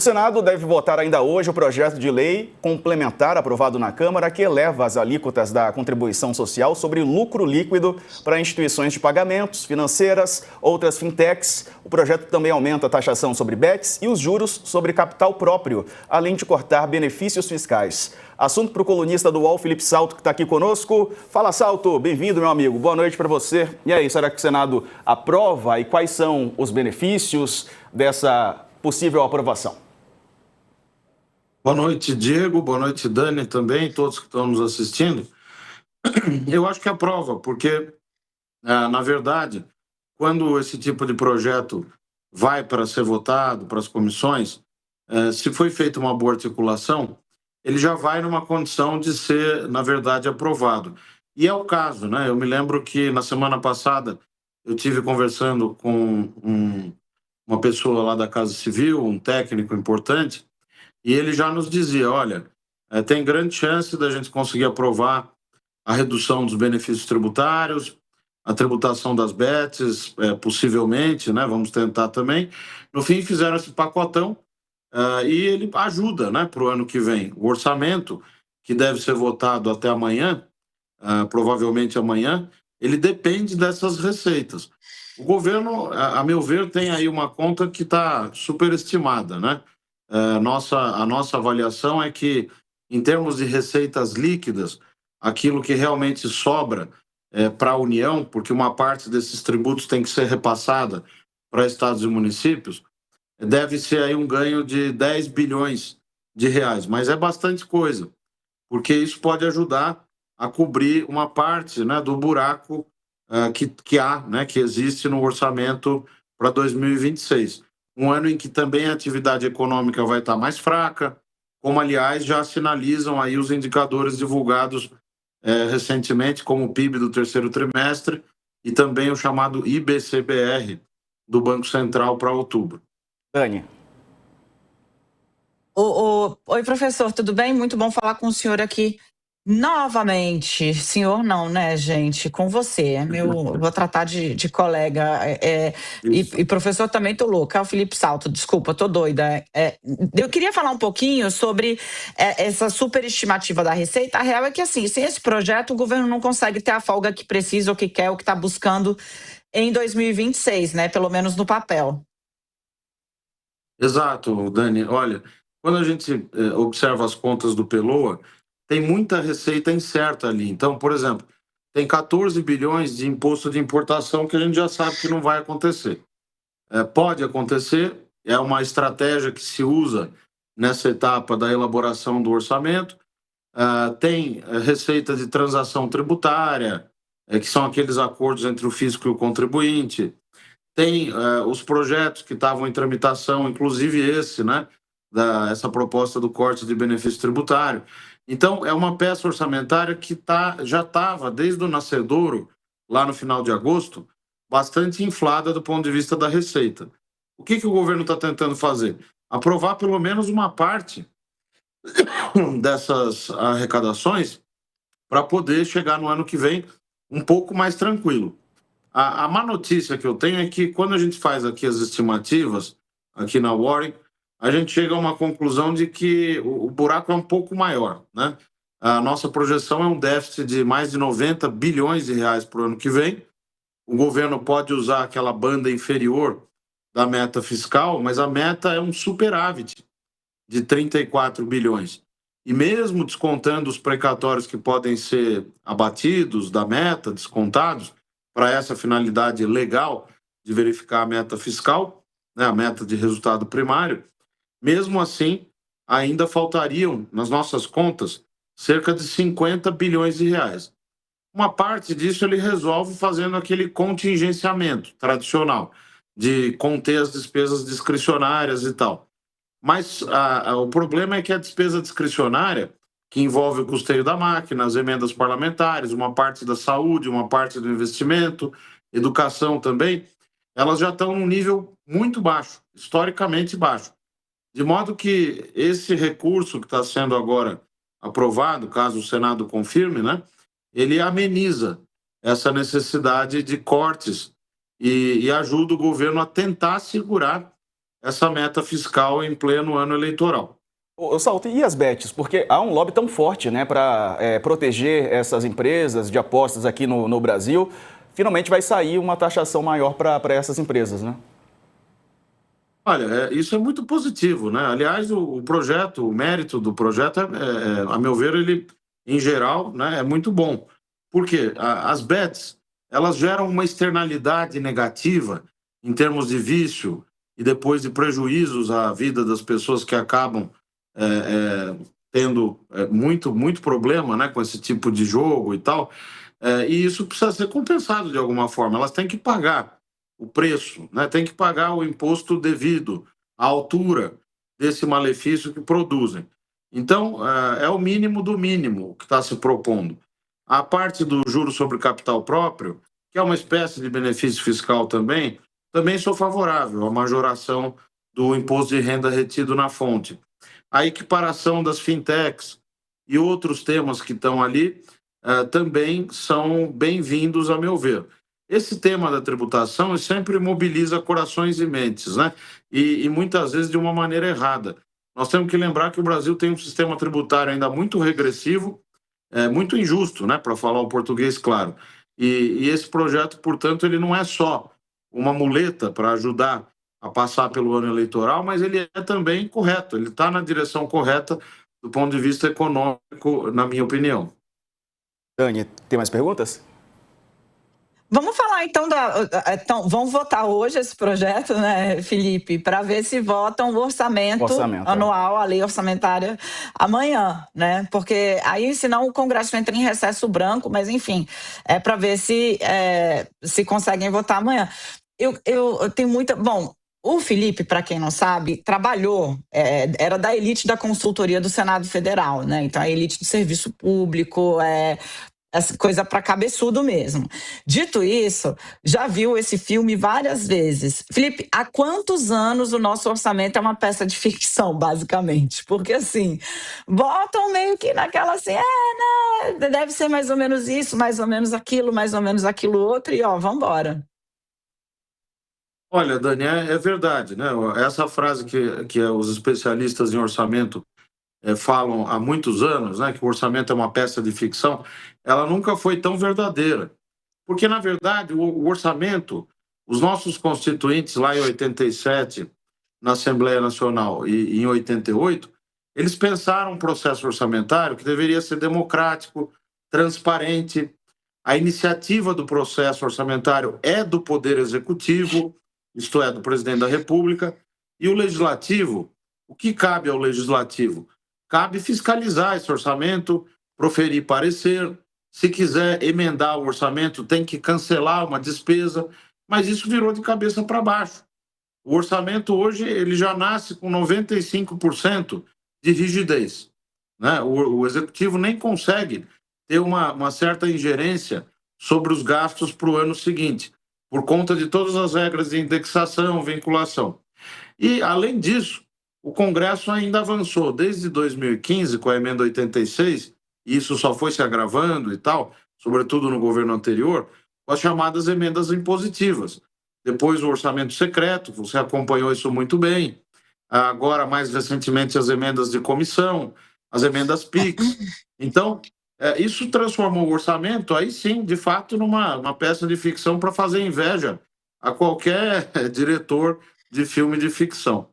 O Senado deve votar ainda hoje o projeto de lei complementar aprovado na Câmara que eleva as alíquotas da contribuição social sobre lucro líquido para instituições de pagamentos, financeiras, outras fintechs. O projeto também aumenta a taxação sobre bets e os juros sobre capital próprio, além de cortar benefícios fiscais. Assunto para o colunista do UOL, Felipe Salto, que está aqui conosco. Fala, Salto, bem-vindo, meu amigo. Boa noite para você. E aí, será que o Senado aprova e quais são os benefícios dessa possível aprovação? Boa noite, Diego. Boa noite, Dani, também, todos que estão nos assistindo. Eu acho que aprova, porque, na verdade, quando esse tipo de projeto vai para ser votado, para as comissões, se foi feita uma boa articulação, ele já vai numa condição de ser, na verdade, aprovado. E é o caso, né? Eu me lembro que, na semana passada, eu tive conversando com uma pessoa lá da Casa Civil, um técnico importante, e ele já nos dizia, olha, tem grande chance da gente conseguir aprovar a redução dos benefícios tributários, a tributação das bets, possivelmente, né? Vamos tentar também. No fim, fizeram esse pacotão e ele ajuda, né, para o ano que vem. O orçamento, que deve ser votado até amanhã, provavelmente amanhã, ele depende dessas receitas. O governo, a meu ver, tem aí uma conta que está superestimada, né? A nossa avaliação é que, em termos de receitas líquidas, aquilo que realmente sobra para a União, porque uma parte desses tributos tem que ser repassada para estados e municípios, deve ser aí um ganho de 10 bilhões de reais. Mas é bastante coisa, porque isso pode ajudar a cobrir uma parte, né, do buraco que existe no orçamento para 2026. Um ano em que também a atividade econômica vai estar mais fraca, como, aliás, já sinalizam aí os indicadores divulgados recentemente, como o PIB do terceiro trimestre e também o chamado IBCBR do Banco Central para outubro. Dani. Oi, professor, tudo bem? Muito bom falar com o senhor aqui novamente. Senhor não, né, gente? Com você. Vou tratar de colega. E professor também tô louca. É o Felipe Salto, desculpa, tô doida. Eu queria falar um pouquinho sobre essa superestimativa da Receita. A real é que, assim, sem esse projeto, o governo não consegue ter a folga que precisa, ou que quer, ou que está buscando em 2026, né? Pelo menos no papel. Exato, Dani. Olha, quando a gente observa as contas do Peloa, tem muita receita incerta ali. Então, por exemplo, tem 14 bilhões de imposto de importação que a gente já sabe que não vai acontecer. Pode acontecer, é uma estratégia que se usa nessa etapa da elaboração do orçamento. Tem receita de transação tributária, que são aqueles acordos entre o fisco e o contribuinte. Tem os projetos que estavam em tramitação, inclusive esse, né? Essa proposta do corte de benefício tributário. Então, é uma peça orçamentária que já estava, desde o nascedouro, lá no final de agosto, bastante inflada do ponto de vista da receita. O que o governo está tentando fazer? Aprovar pelo menos uma parte dessas arrecadações para poder chegar no ano que vem um pouco mais tranquilo. A má notícia que eu tenho é que, quando a gente faz aqui as estimativas, aqui na Warren, a gente chega a uma conclusão de que o buraco é um pouco maior, né? A nossa projeção é um déficit de mais de 90 bilhões de reais para o ano que vem. O governo pode usar aquela banda inferior da meta fiscal, mas a meta é um superávit de 34 bilhões. E mesmo descontando os precatórios que podem ser abatidos da meta, descontados, para essa finalidade legal de verificar a meta fiscal, né, a meta de resultado primário, mesmo assim, ainda faltariam, nas nossas contas, cerca de 50 bilhões de reais. Uma parte disso ele resolve fazendo aquele contingenciamento tradicional, de conter as despesas discricionárias e tal. Mas o problema é que a despesa discricionária, que envolve o custeio da máquina, as emendas parlamentares, uma parte da saúde, uma parte do investimento, educação também, elas já estão num nível muito baixo, historicamente baixo. De modo que esse recurso que está sendo agora aprovado, caso o Senado confirme, né, ele ameniza essa necessidade de cortes e ajuda o governo a tentar segurar essa meta fiscal em pleno ano eleitoral. Ô, Salto, e as bets? Porque há um lobby tão forte, né, para proteger essas empresas de apostas aqui no Brasil. Finalmente vai sair uma taxação maior para essas empresas, né? Olha, isso é muito positivo, né? Aliás, o projeto, o mérito do projeto, a meu ver, ele, em geral, né, é muito bom. Por quê? As bets, elas geram uma externalidade negativa em termos de vício e depois de prejuízos à vida das pessoas que acabam é, tendo muito problema, né, com esse tipo de jogo e tal. E isso precisa ser compensado de alguma forma. Elas têm que pagar o preço, né? Tem que pagar o imposto devido à altura desse malefício que produzem. Então, é o mínimo do mínimo que está se propondo. A parte do juro sobre capital próprio, que é uma espécie de benefício fiscal também sou favorável à majoração do imposto de renda retido na fonte. A equiparação das fintechs e outros temas que estão ali também são bem-vindos, a meu ver. Esse tema da tributação sempre mobiliza corações e mentes, né? E muitas vezes de uma maneira errada. Nós temos que lembrar que o Brasil tem um sistema tributário ainda muito regressivo, muito injusto, né? Para falar o português claro. E esse projeto, portanto, ele não é só uma muleta para ajudar a passar pelo ano eleitoral, mas ele é também correto, ele está na direção correta do ponto de vista econômico, na minha opinião. Dani, tem mais perguntas? Vamos falar então então, vamos votar hoje esse projeto, né, Felipe, para ver se votam o orçamento anual, a lei orçamentária amanhã, né? Porque aí, senão, o Congresso entra em recesso branco, mas enfim, é para ver se conseguem votar amanhã. Eu tenho muita. Bom, o Felipe, para quem não sabe, trabalhou, era da elite da consultoria do Senado Federal, né? Então, a elite do serviço público, essa coisa para cabeçudo mesmo. Dito isso, já viu esse filme várias vezes. Felipe, há quantos anos o nosso orçamento é uma peça de ficção, basicamente? Porque, assim, botam meio que naquela assim, não, deve ser mais ou menos isso, mais ou menos aquilo outro, e vamos embora. Olha, Dani, é verdade, né? Essa frase que os especialistas em orçamento falam há muitos anos, né, que o orçamento é uma peça de ficção, ela nunca foi tão verdadeira. Porque, na verdade, o orçamento, os nossos constituintes lá em 87, na Assembleia Nacional, e em 88, eles pensaram um processo orçamentário que deveria ser democrático, transparente. A iniciativa do processo orçamentário é do Poder Executivo, isto é, do Presidente da República, e o Legislativo, o que cabe ao Legislativo? Cabe fiscalizar esse orçamento, proferir parecer. Se quiser emendar o orçamento, tem que cancelar uma despesa, mas isso virou de cabeça para baixo. O orçamento hoje ele já nasce com 95% de rigidez, né? O executivo nem consegue ter uma certa ingerência sobre os gastos para o ano seguinte, por conta de todas as regras de indexação, vinculação. E, além disso, o Congresso ainda avançou desde 2015 com a emenda 86, e isso só foi se agravando e tal, sobretudo no governo anterior, com as chamadas emendas impositivas. Depois o orçamento secreto, você acompanhou isso muito bem. Agora, mais recentemente, as emendas de comissão, as emendas PIX. Então, isso transformou o orçamento, aí sim, de fato, numa peça de ficção para fazer inveja a qualquer diretor de filme de ficção.